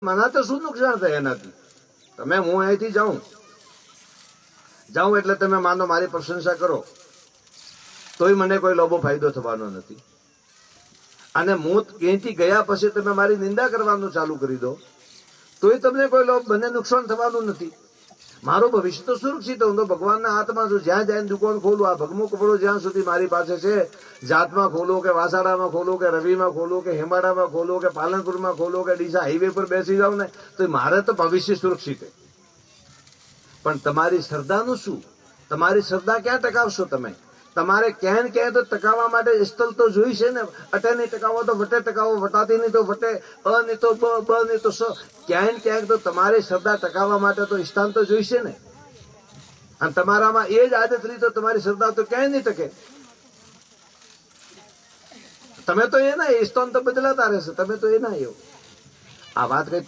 મને તો શું નુકસાન થાય એનાથી? તમે હું અહીંથી જાઉં એટલે તમે માનો મારી પ્રશંસા કરો તોય મને કોઈ લોભો ફાયદો થવાનો નથી. અને હું ક્યાંથી ગયા પછી તમે મારી નિંદા કરવાનું ચાલુ કરી દો તોય તમને કોઈ લોભ, મને નુકસાન થવાનું નથી. મારું ભવિષ્ય તો સુરક્ષિત. હું તો ભગવાનના હાથમાં છું. જ્યાં જઈને દુકાન ખોલું, આ ભગમું કપડો જ્યાં સુધી મારી પાસે છે, જાતમાં ખોલું કે વાસાડામાં ખોલું કે રવિમાં ખોલું કે હેમાડામાં ખોલું કે પાલનપુરમાં ખોલું કે ડીસા હાઈવે પર બેસી જાઉં ને તો મારે તો ભવિષ્ય સુરક્ષિત છે. પણ તમારી શ્રદ્ધાનું શું? તમારી શ્રદ્ધા ક્યાં ટકાવશો તમે? તમારે ક્યાં ક્યાં તો ટકાવવા માટે સ્થળ તો જોઈશે ને. અટે નહીં ટકાવો તો વટે ટકાવો, વટાતી નહીં તો વટે, અ નહીં તો બ નહીં તો સ. ક્યાંક તો તમારી શ્રદ્ધા ટકાવવા માટે તો સ્થાન તો જોઈશે ને. અને તમારામાં એ જ આદત રહી તો તમારી શ્રદ્ધા તો ક્યાંય નહીં ટકે. તમે તો એના એ સ્થાન તો બદલાતા રહેશે. તમે તો એના એવું આ વાત કઈ